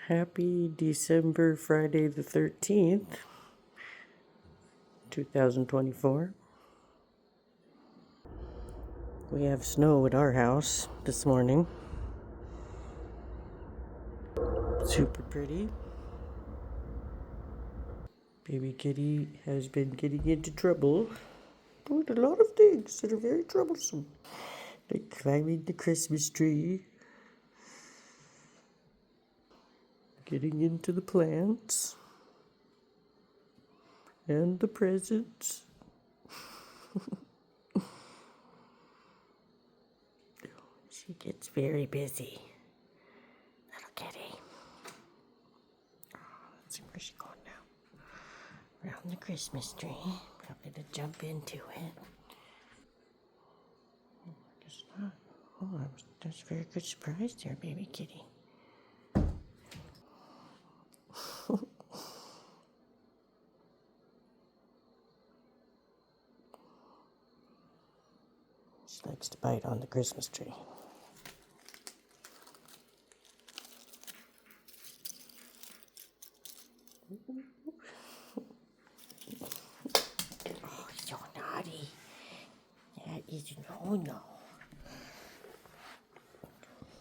Happy December Friday the 13th, 2024. We have snow at our house this morning. Super pretty. Baby kitty has been getting into trouble with a lot of things that are very troublesome. Like climbing the Christmas tree, getting into the plants, and the presents. She gets very busy. Little kitty. Let's see where she's going now. Around the Christmas tree. Probably to jump into it. I guess not. Oh, that's a very good surprise there, baby kitty. She likes to bite on the Christmas tree. Oh, so naughty. That is no.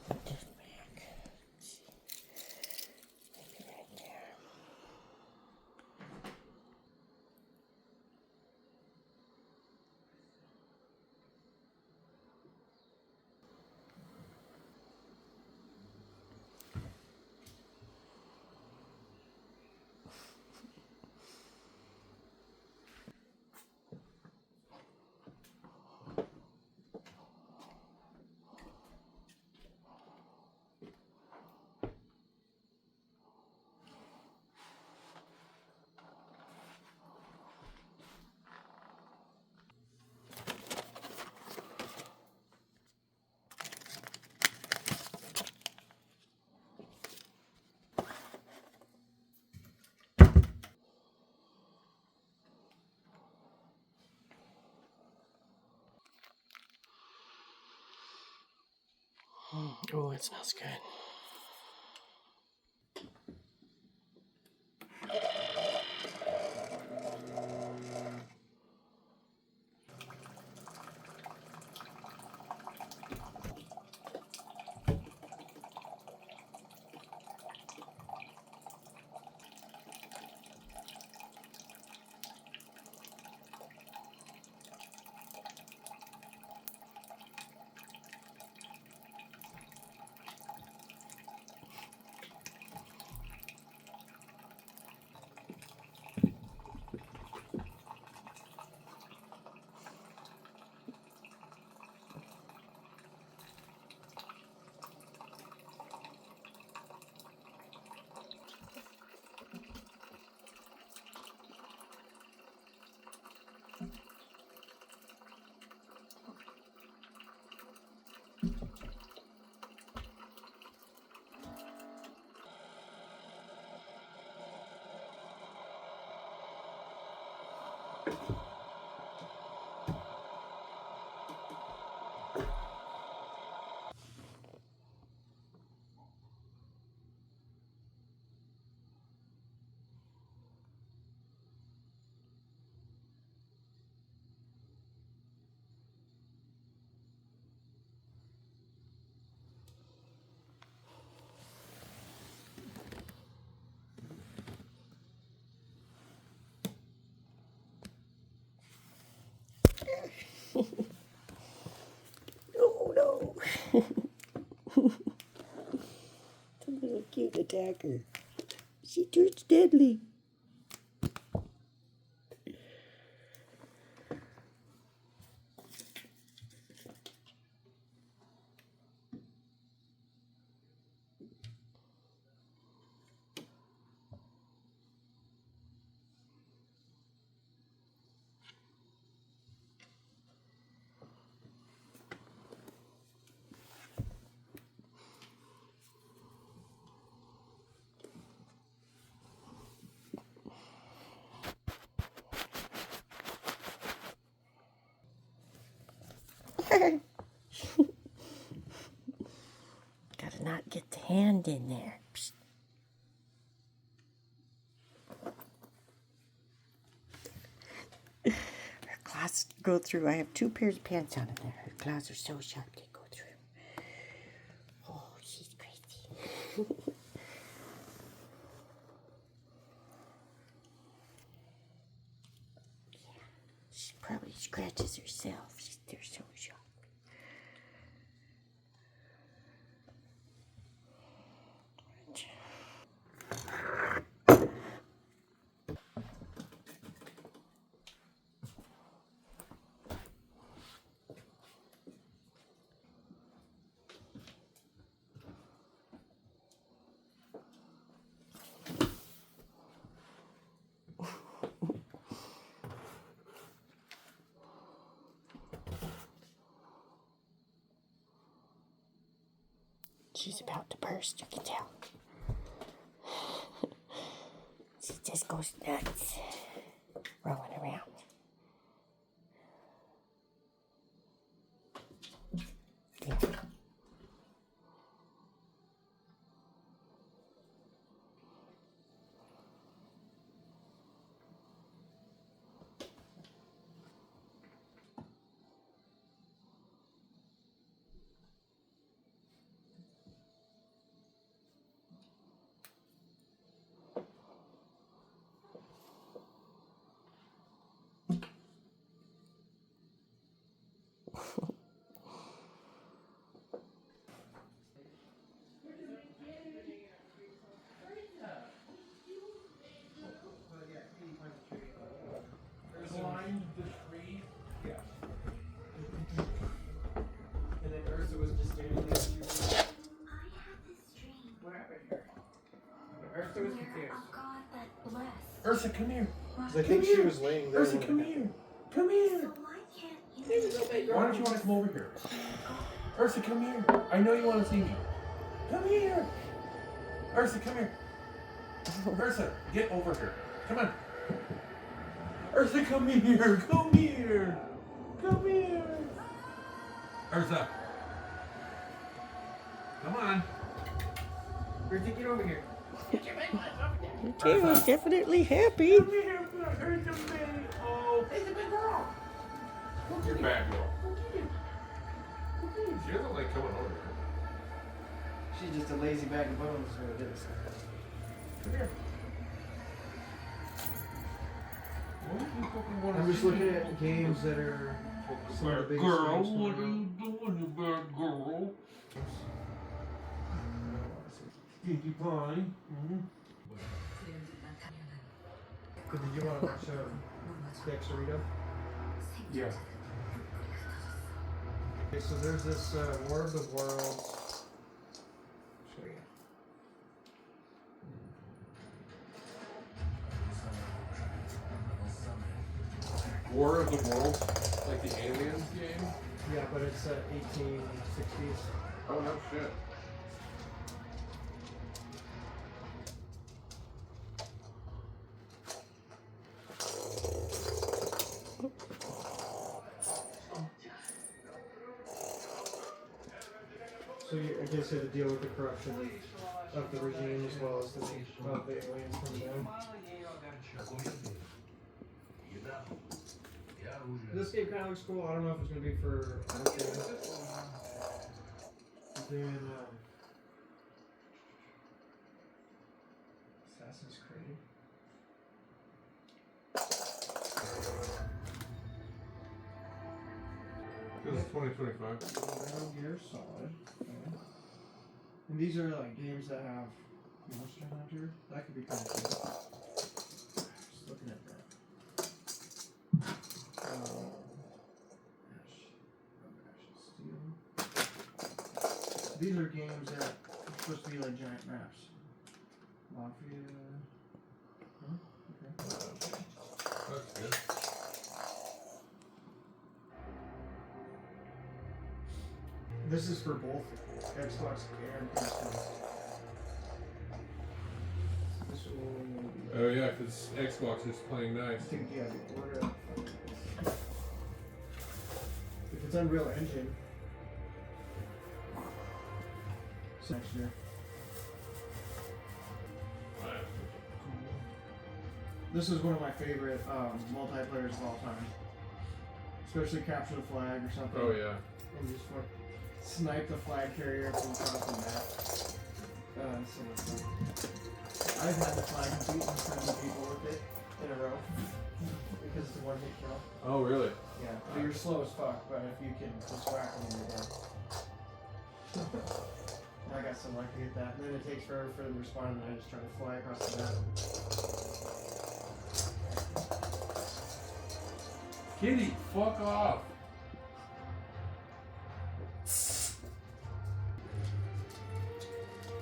Put this back. Let's see. Maybe right there. Oh, it smells good. Oh no! The little cute attacker. She turns deadly. Gotta not get the hand in there. Psst. go through. I have 2 pairs of pants on in there. Her claws are so sharp they go through. Oh, she's crazy. She probably scratches herself. They're so sharp. She's about to burst, you can tell. She just goes nuts, rolling around. Yeah. Climbed the tree. Yeah. And then Ursa was just standing there. I have this dream. What happened here? Ursa was confused. A God that blessed. Ursa, come here. I think she was laying there. Ursa, come here. Come here. So why can't you? Why don't you want to come over here? Ursa, come here. I know you want to see me. Come here. Ursa, come here. Ursa, get over here. Come on. Ursa, come here. Come here. Come here. Ursa. Come on. Ursa, get over here. Taylor's definitely happy. Come here. Ursa, baby. Oh, it's a big girl. You're bad girl. She doesn't like coming over here. She's just a lazy bag of bones. Is what it is. Come here. I'm just looking at games that are some of the biggest Girl, games what are going you doing, you bad girl? Stinky pie. Did you want to watch Dexterito? Yeah. Okay, so there's this War of the Worlds. Show you. War of the Worlds, like the Aliens game? Yeah, but it's 1860s. Oh, no shit. So I guess you have to deal with the corruption of the regime as well as the aliens from them. This game kind of looks cool. I don't know if it's going to be for then Assassin's Creed. This is 2025. Metal Gear Solid. Okay. And these are like games that have Monster Hunter. That could be kind of cool. Just looking at that. These are games that are supposed to be like giant maps. Mafia. Huh? Okay. That's good. This is for both Xbox and PS4. This will Oh yeah, because Xbox is playing nice. I think yeah, the order. If it's Unreal Engine. So next year. This is one of my favorite multiplayers of all time. Especially capture the flag or something. Oh yeah. And just snipe the flag carrier from across the map. So much fun. I've had the flag beat 70 people with it in a row. Because it's a one hit kill. Oh really? Yeah. But you're slow as fuck, but if you can just whack them, you're dead. I got so lucky at that. And then it takes forever for them to respond, and I just try to fly across the map. Kitty, fuck off.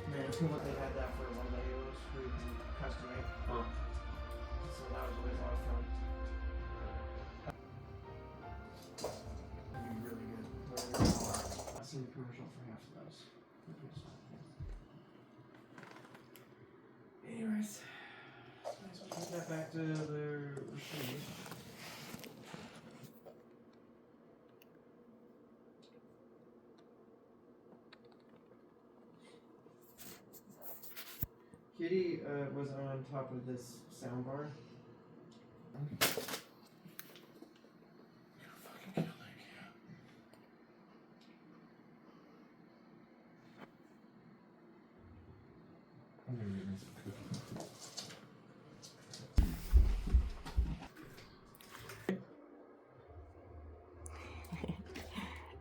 Man, if only they had that for one of the Halos where you can custom make. Huh. So that was always a lot of fun. That'd be really good. I've seen the commercial for half of those. Anyways, might as well take that back to the machine. Kitty was on top of this sound bar. I'm gonna get me some cookies.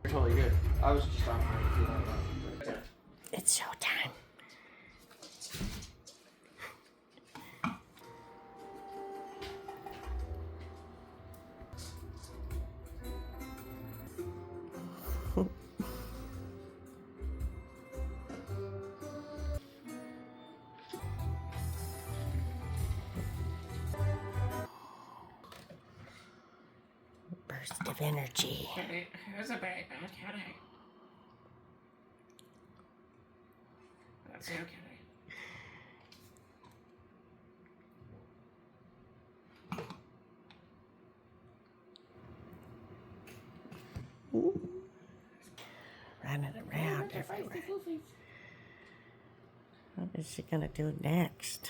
You're totally good. I was just on my feeling about it. It's showtime. Burst of energy. Who's a very bad kitty? That's you, kitty. Ooh. Running around everywhere. What is she gonna do next?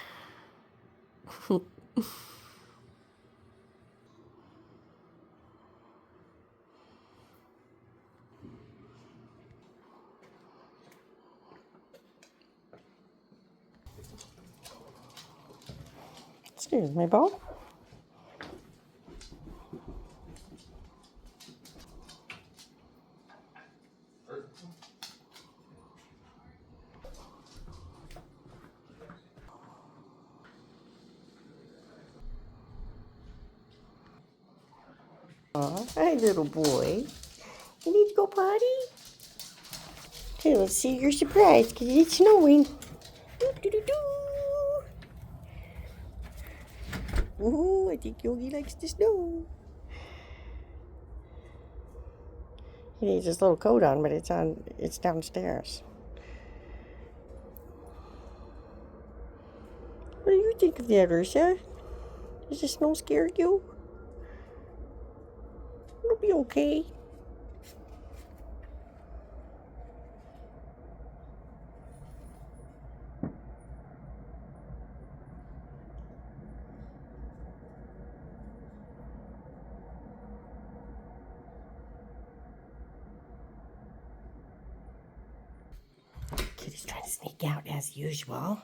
Excuse me, Bob. Aw, hi, little boy. You need to go potty? Okay, let's see your surprise, because it's snowing. Ooh, I think Yogi likes the snow. He needs his little coat on, but it's downstairs. What do you think of that, Ursa? Does the snow scare you? It'll be okay. Kitty's trying to sneak out as usual.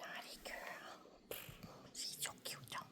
Naughty girl. She's so cute though.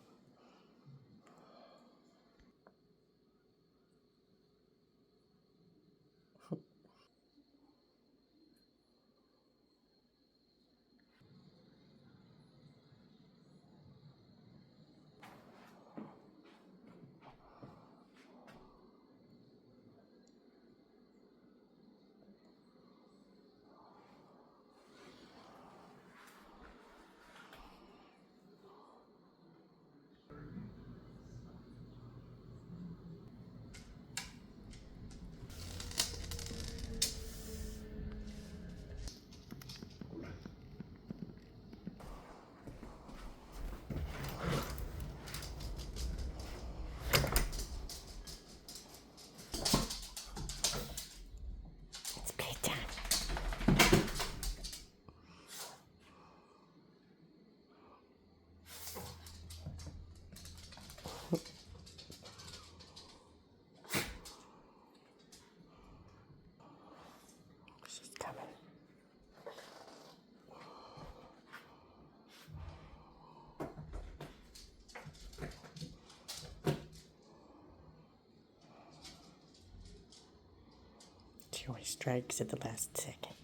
strikes at the last second.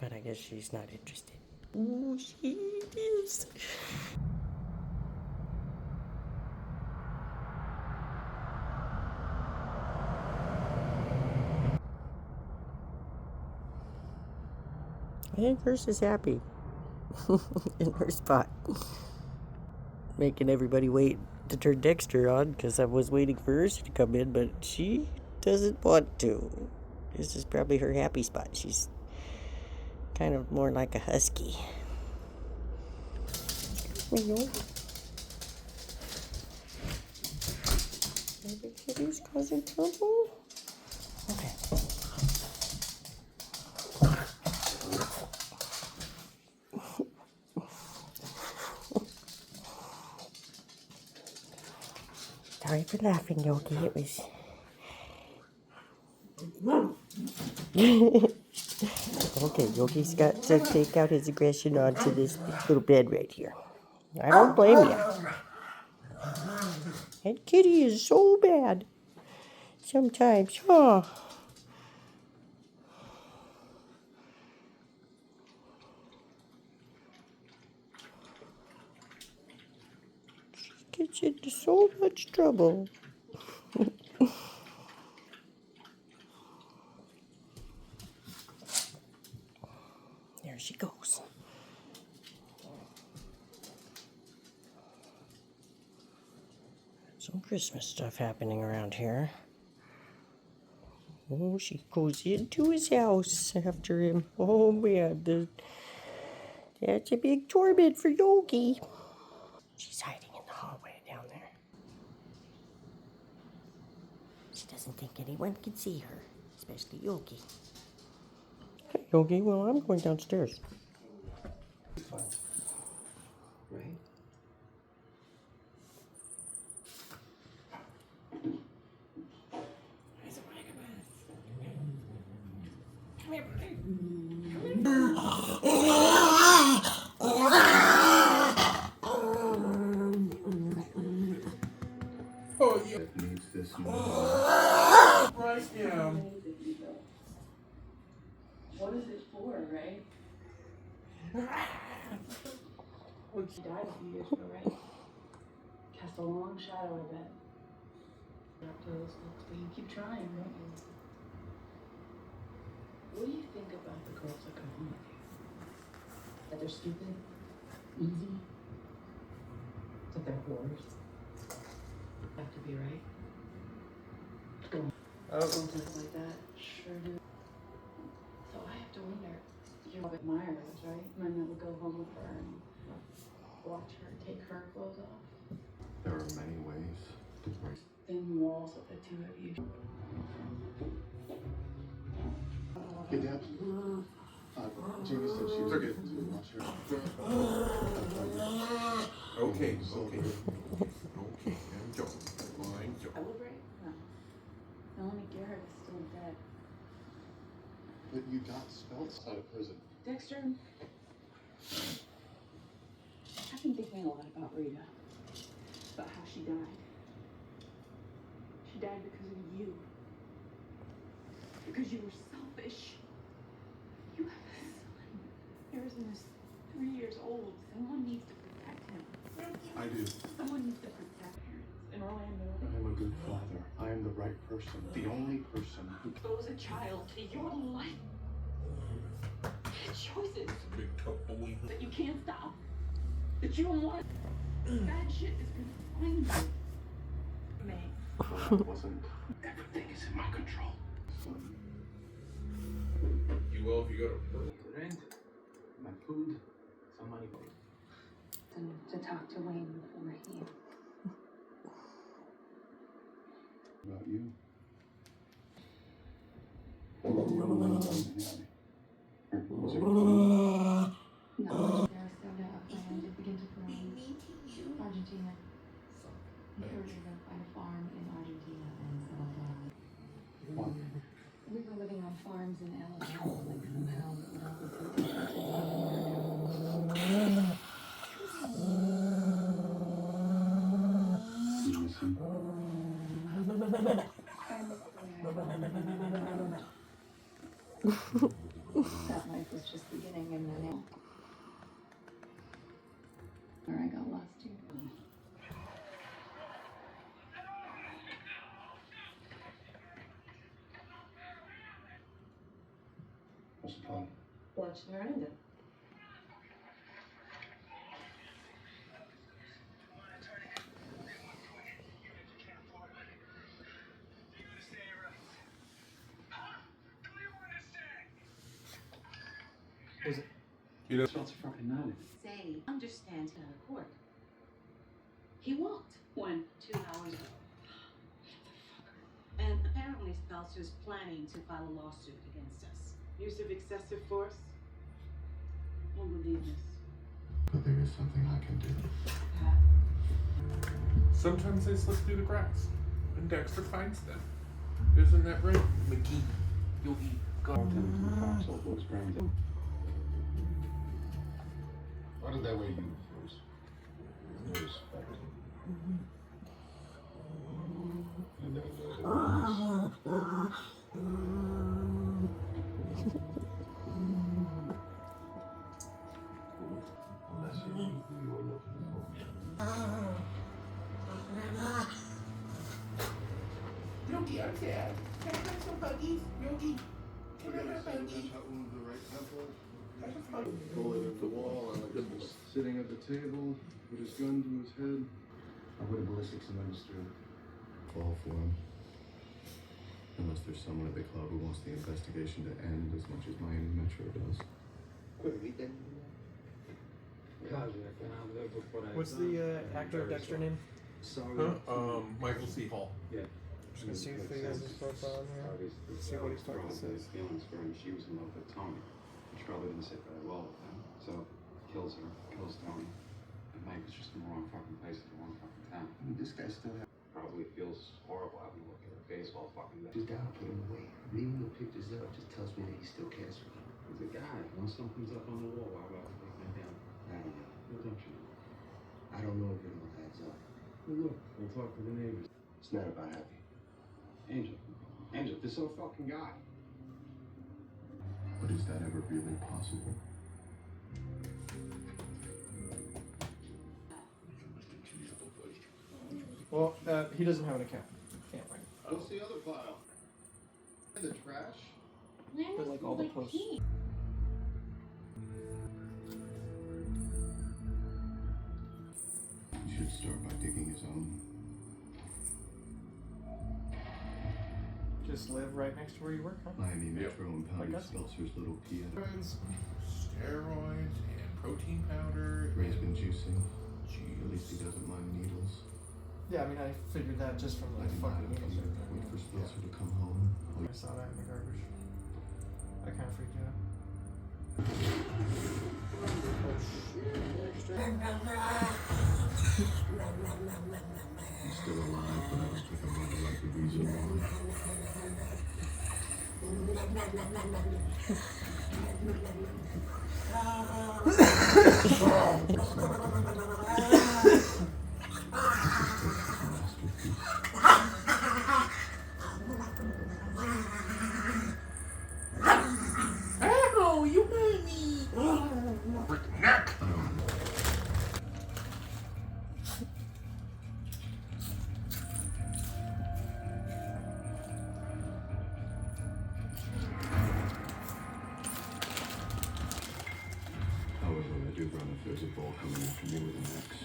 But I guess she's not interested. Ooh, she is. I think hers is happy in her spot. Making everybody wait to turn Dexter on because I was waiting for Ursa to come in, but she doesn't want to. This is probably her happy spot. She's kind of more like a husky. Are the kitties causing trouble? Okay. Sorry for laughing, Yogi. It was. Okay, Yogi's got to take out his aggression onto this little bed right here. I don't blame you. That kitty is so bad. Sometimes, huh? She gets into so much trouble. There she goes. Some Christmas stuff happening around here. Oh, she goes into his house after him. Oh man, that's a big torment for Yogi. She's hiding in the hallway down there. She doesn't think anyone can see her, especially Yogi. Hey, Yogi, well, I'm going downstairs. Right? There's a ragamuffin. Come here, buddy. Oh, you It needs this more. right now. What is it for, right? She died a few years ago, right? Cast a long shadow, I bet. Up to those folks, but you keep trying, don't you? What do you think about the girls that come home with you? That they're stupid, easy, that they're whores. Have to be right. Something like that. Sure do. So I have to wonder. You admire those, right? Men that would go home with her and watch her take her clothes off. There are many ways to break. Thin walls of the two of you. Hey, Dad. Jamie said she was good to watch her. Okay. I'm joking. I'm joking. Celebrate? No. Melanie Garrett is still dead. But you got spells out of prison. Dexter, I've been thinking a lot about Rita. About how she died. She died because of you. Because you were selfish. You have a son. Harrison is 3 years old. Someone needs to protect him. I do. Someone needs to protect parents. In Orlando, I am a good father. I am the right person. The only person who expose a child to your life. Choices Big couple weeks. that you can't stop. That you don't want. Bad shit is gonna find you. May. wasn't. Everything is in my control. You will if you go to Burley. Rent, my food, some money. To talk to Wayne before he. About you. Knowledge of Sarasota, a plan to begin to grow. Argentina. Encourage you to find a farm in Argentina and settle down. What? We were living on farms in Alabama, like somehow it would all be so different. You listen. That life was just beginning, and then where I got lost too. What's the problem? Watch Miranda. Was it? You know, Smells fucking none. Say, understands out of court. He walked. When? 2 hours ago. And apparently Spelcer's planning to file a lawsuit against us. Use of excessive force? Won't believe this. But there is something I can do. sometimes they slip through the cracks, and Dexter finds them. Isn't that right, McGee? You'll eat. Why did that way you first? No respect. And then unless you knew who you were looking for. Yogi, I'm sad. Can I have some buggies? Yogi, can I have buggies? Pulling at the wall, and I was sitting at the table with his gun to his head. I would have ballistics and understood. Fall for him. Unless there's someone at the club who wants the investigation to end as much as Miami Metro does. What's the actor of Dexter name? Michael C. Hall. Yeah. Just gonna see if he has his profile in here. See what he's fucking says. Feelings for him. She was in love with Tony. She probably didn't sit very well with him. So kills her, kills Tony. And Mike was just in the wrong fucking place at the wrong fucking time. I mean, this guy still has. Probably feels horrible having to look at her face while fucking there. Just gotta put him away. Leaving the pictures up just tells me that he still cares for me. He's a guy. Once something's up on the wall, why would I take him down? I don't know. What don't you know? I don't know if it all adds up. Well, look, we'll talk to the neighbors. It's not about happy. Angel, this other fucking guy. But is that ever really possible? Well, he doesn't have an account. Can't write. What's the other file? In the trash? But like all the posts. He should start by digging his own. Just live right next to where you work, huh? Miami Metro impounded Like us? Spelcer's little Pieta. Steroids and protein powder. Ray's been juicing. Jeez. At least he doesn't mind needles. Yeah, I mean, I figured that just from I the didn't fucking mind needles him. right Wait for there. Spelcer to come home. I saw that in the garbage. I kind of freaked out. He's still alive, but I don't think I'm going to like the reason why. Ow, you hurt me. Neck. However, I do run if there's a ball coming after me with an axe.